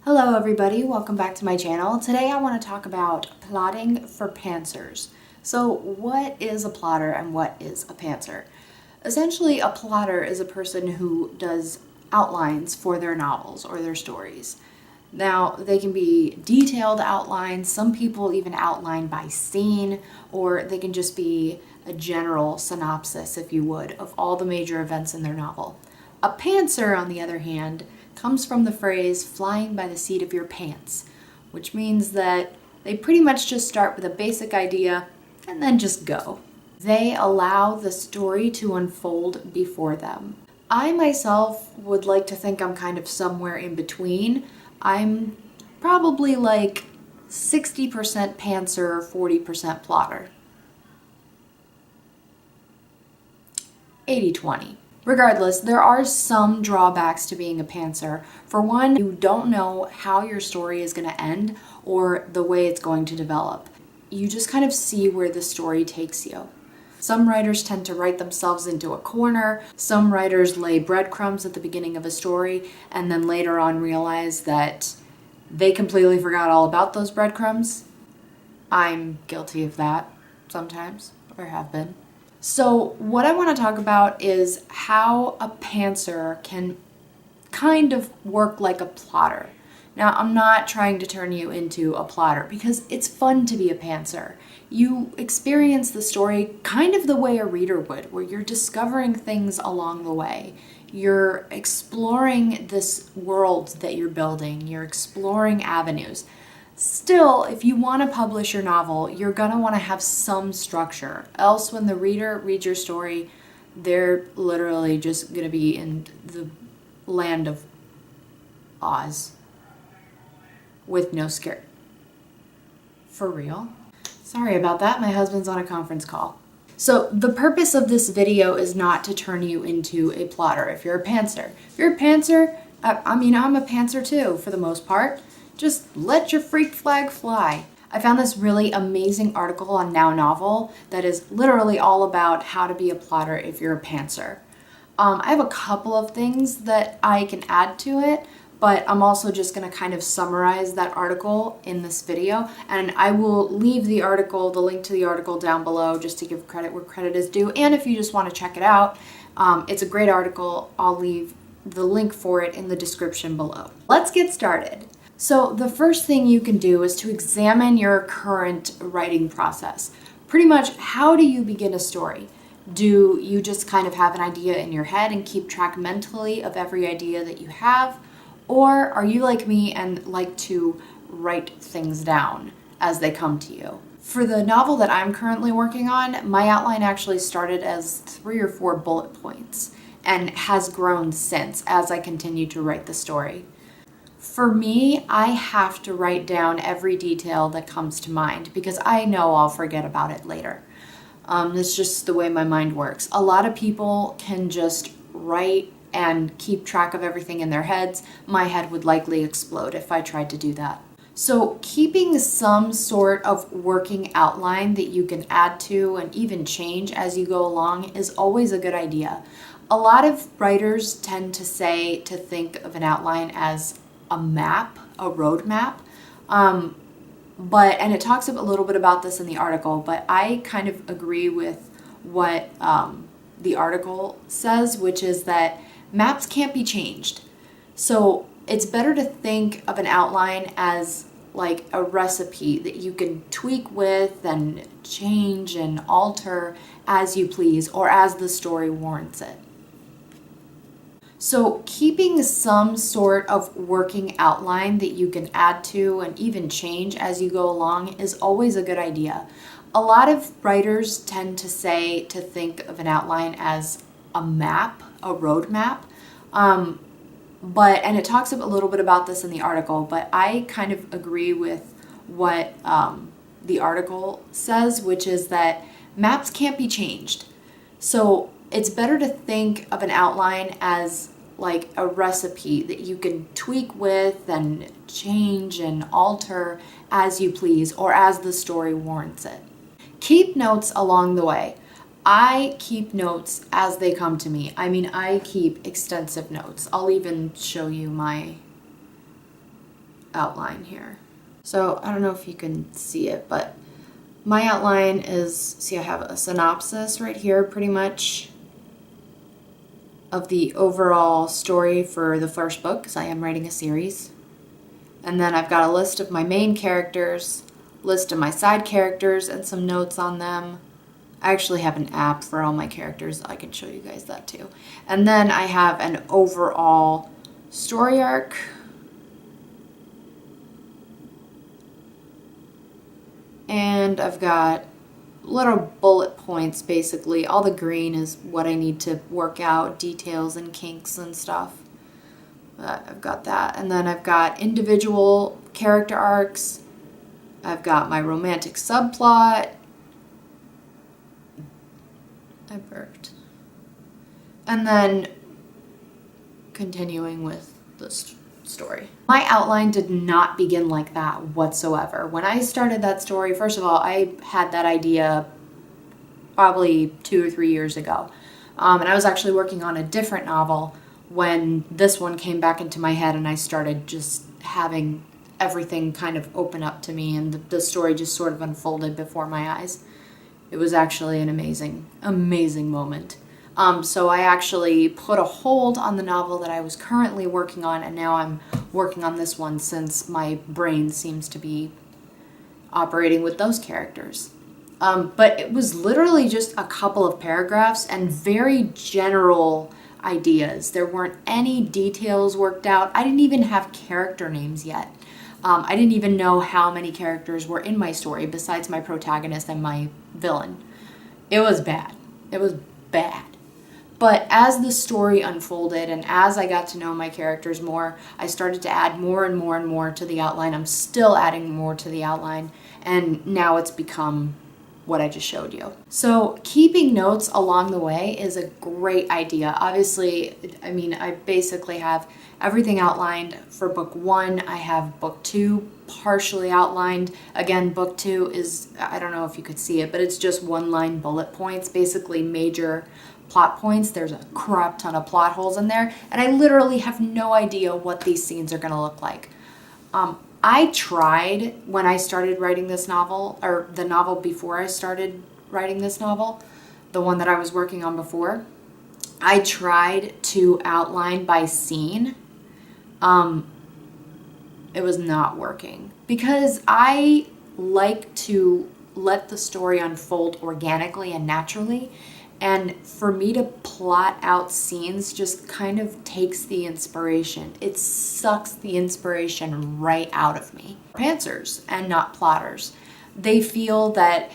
Hello everybody, welcome back to my channel. Today I want to talk about plotting for pantsers. So what is a plotter and what is a pantser? Essentially, a plotter is a person who does outlines for their novels or their stories. Now, they can be detailed outlines, some people even outline by scene, or they can just be a general synopsis, if you would, of all the major events in their novel. A pantser, on the other hand, comes from the phrase flying by the seat of your pants, which means that they pretty much just start with a basic idea and then just go. They allow the story to unfold before them. I myself would like to think I'm kind of somewhere in between. I'm probably like 60% pantser, 40% plotter. 80-20. Regardless, there are some drawbacks to being a pantser. For one, you don't know how your story is going to end or the way it's going to develop. You just kind of see where the story takes you. Some writers tend to write themselves into a corner. Some writers lay breadcrumbs at the beginning of a story and then later on realize that they completely forgot all about those breadcrumbs. I'm guilty of that sometimes, or have been. So what I want to talk about is how a pantser can kind of work like a plotter. Now, I'm not trying to turn you into a plotter because it's fun to be a pantser. You experience the story kind of the way a reader would, where you're discovering things along the way. You're exploring this world that you're building. You're exploring avenues. Still, if you want to publish your novel, you're going to want to have some structure. Else, when the reader reads your story, they're literally just going to be in the land of Oz with no skirt. For real? Sorry about that. My husband's on a conference call. So the purpose of this video is not to turn you into a plotter if you're a pantser. If you're a pantser, I'm a pantser too, for the most part. Just let your freak flag fly. I found this really amazing article on Now Novel that is literally all about how to be a plotter if you're a pantser. I have a couple of things that I can add to it, but I'm also just going to kind of summarize that article in this video, and I will leave the link to the article down below just to give credit where credit is due, and if you just want to check it out, it's a great article. I'll leave the link for it in the description below. Let's get started. So the first thing you can do is to examine your current writing process. Pretty much, how do you begin a story? Do you just kind of have an idea in your head and keep track mentally of every idea that you have? Or are you like me and like to write things down as they come to you? For the novel that I'm currently working on, my outline actually started as 3 or 4 bullet points and has grown since as I continue to write the story. For me, I have to write down every detail that comes to mind because I know I'll forget about it later. It's just the way my mind works. A lot of people can just write and keep track of everything in their heads. My head would likely explode if I tried to do that. So keeping some sort of working outline that you can add to and even change as you go along is always a good idea. A lot of writers tend to think of an outline as a map, a road map, and it talks a little bit about this in the article, but I kind of agree with what the article says, which is that maps can't be changed. So it's better to think of an outline as like a recipe that you can tweak with and change and alter as you please or as the story warrants it. So keeping some sort of working outline that you can add to and even change as you go along is always a good idea. A lot of writers tend to think of an outline as a map, a road map, and it talks a little bit about this in the article, but I kind of agree with what the article says, which is that maps can't be changed. So it's better to think of an outline as like a recipe that you can tweak with and change and alter as you please or as the story warrants it. Keep notes along the way. I keep notes as they come to me. I mean, I keep extensive notes. I'll even show you my outline here. So I don't know if you can see it, but my outline is, see, I have a synopsis right here pretty much of the overall story for the first book, because I am writing a series. And then I've got a list of my main characters, list of my side characters, and some notes on them. I actually have an app for all my characters. I can show you guys that too. And then I have an overall story arc. And I've got little bullet points, basically. All the green is what I need to work out, details and kinks and stuff. I've got that. And then I've got individual character arcs. I've got my romantic subplot. I burped. And then continuing with the story. My outline did not begin like that whatsoever. When I started that story, first of all, I had that idea probably 2 or 3 years ago. And I was actually working on a different novel when this one came back into my head, and I started just having everything kind of open up to me, and the story just sort of unfolded before my eyes. It was actually an amazing, amazing moment. So I actually put a hold on the novel that I was currently working on, and now I'm working on this one since my brain seems to be operating with those characters. But it was literally just a couple of paragraphs and very general ideas. There weren't any details worked out. I didn't even have character names yet. I didn't even know how many characters were in my story besides my protagonist and my villain. It was bad. It was bad. But as the story unfolded and as I got to know my characters more, I started to add more and more and more to the outline. I'm still adding more to the outline, and now it's become what I just showed you. So keeping notes along the way is a great idea. Obviously, I mean, I basically have everything outlined for book 1. I have book 2 partially outlined. Again, book 2 is, I don't know if you could see it, but it's just one-line bullet points, basically major plot points. There's a crap ton of plot holes in there, and I literally have no idea what these scenes are gonna look like. I tried when I started writing this novel, or the novel before I started writing this novel, the one that I was working on before, I tried to outline by scene. It was not working because I like to let the story unfold organically and naturally. And for me to plot out scenes just kind of takes the inspiration. It sucks the inspiration right out of me. Pantsers and not plotters. They feel that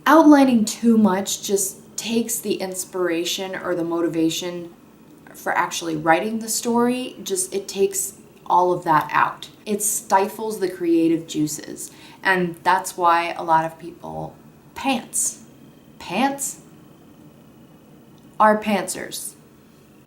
outlining too much just takes the inspiration or the motivation for actually writing the story. It takes all of that out. It stifles the creative juices. And that's why a lot of people pants. Pants? Are pantsers.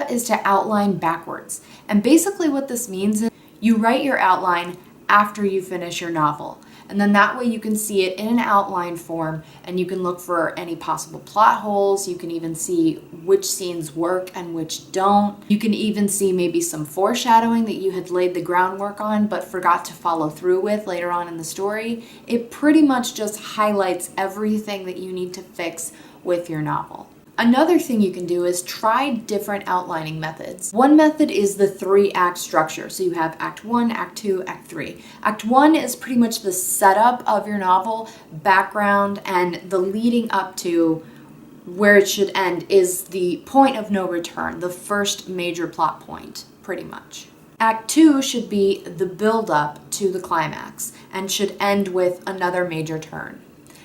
Is to outline backwards. And basically what this means is you write your outline after you finish your novel. And then that way you can see it in an outline form, and you can look for any possible plot holes. You can even see which scenes work and which don't. You can even see maybe some foreshadowing that you had laid the groundwork on but forgot to follow through with later on in the story. It pretty much just highlights everything that you need to fix with your novel. Another thing you can do is try different outlining methods. One method is the 3-act structure. So you have Act 1, Act 2, Act 3. Act 1 is pretty much the setup of your novel, background, and the leading up to where it should end is the point of no return, the first major plot point, pretty much. Act 2 should be the build-up to the climax and should end with another major turn.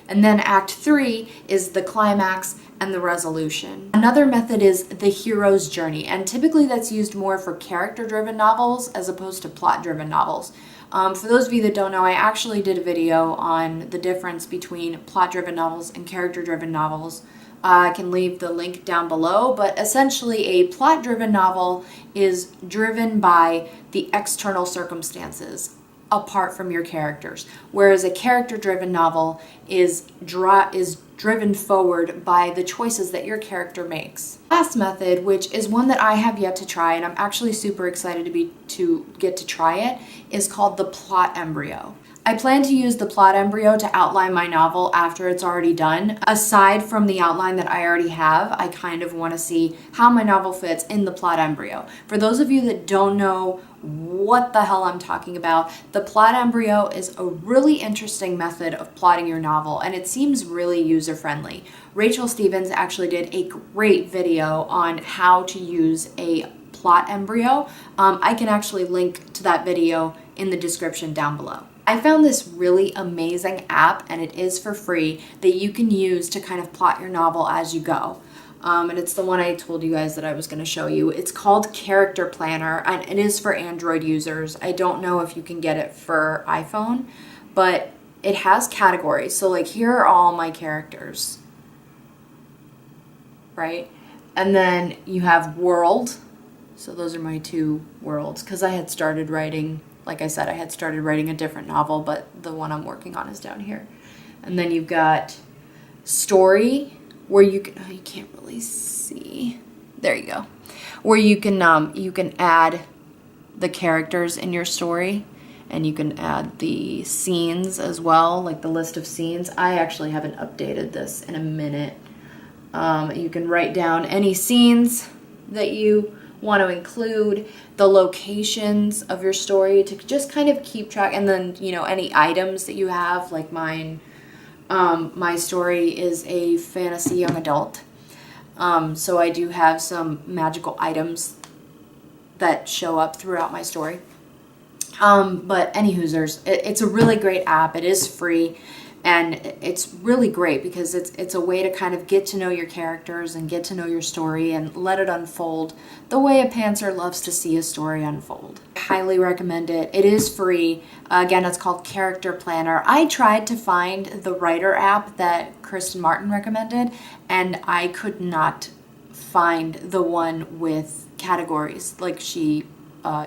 And then Act 3 is the climax and the resolution. Another method is the hero's journey, and typically that's used more for character-driven novels as opposed to plot-driven novels. For those of you that don't know, I actually did a video on the difference between plot-driven novels and character-driven novels. I can leave the link down below, but essentially a plot-driven novel is driven by the external circumstances apart from your characters, whereas a character-driven novel is driven forward by the choices that your character makes. Last method, which is one that I have yet to try, and I'm actually super excited to get to try it, is called the plot embryo. I plan to use the plot embryo to outline my novel after it's already done. Aside from the outline that I already have, I kind of want to see how my novel fits in the plot embryo. For those of you that don't know what the hell I'm talking about, the plot embryo is a really interesting method of plotting your novel, and it seems really user-friendly. Rachael Stevens actually did a great video on how to use a plot embryo. I can actually link to that video in the description down below. I found this really amazing app, and it is for free, that you can use to kind of plot your novel as you go. And it's the one I told you guys that I was going to show you. It's called Character Planner, and it is for Android users. I don't know if you can get it for iPhone, but it has categories. So like, here are all my characters, right? And then you have world. So those are my two worlds, because I had started writing, like I said, I had started writing a different novel, but the one I'm working on is down here. And then you've got story, where you can, oh, you can't really see. There you go. Where you can add the characters in your story, and you can add the scenes as well, like the list of scenes. I actually haven't updated this in a minute. You can write down any scenes that you want to include, the locations of your story to just kind of keep track, and then, you know, any items that you have, like mine. My story is a fantasy young adult, so I do have some magical items that show up throughout my story. But anywhoozers, it's a really great app. It is free, and it's really great because it's a way to kind of get to know your characters and get to know your story and let it unfold the way a pantser loves to see a story unfold. I highly recommend it. It is free. Again, it's called Character Planner. I tried to find the writer app that Kristen Martin recommended, and I could not find the one with categories like she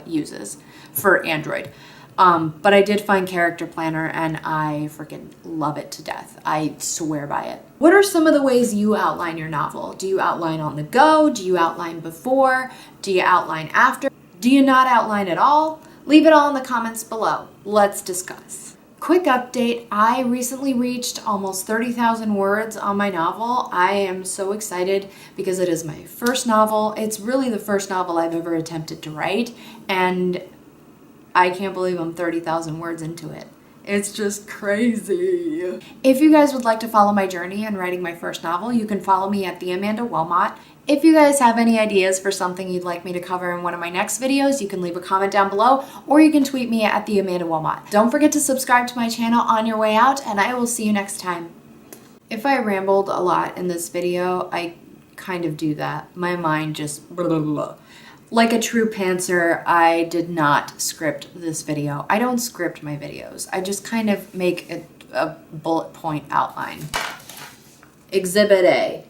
uses for Android. But I did find Character Planner, and I freaking love it to death. I swear by it. What are some of the ways you outline your novel? Do you outline on the go? Do you outline before? Do you outline after? Do you not outline at all? Leave it all in the comments below. Let's discuss. Quick update, I recently reached almost 30,000 words on my novel. I am so excited because it is my first novel. It's really the first novel I've ever attempted to write, and I can't believe I'm 30,000 words into it. It's just crazy. If you guys would like to follow my journey in writing my first novel, you can follow me at the Amanda Wilmot. If you guys have any ideas for something you'd like me to cover in one of my next videos, you can leave a comment down below, or you can tweet me at the Amanda Wilmot. Don't forget to subscribe to my channel on your way out, and I will see you next time. If I rambled a lot in this video, I kind of do that. My mind just blah, blah, blah. Like a true pantser, I did not script this video. I don't script my videos. I just kind of make a bullet point outline. Exhibit A.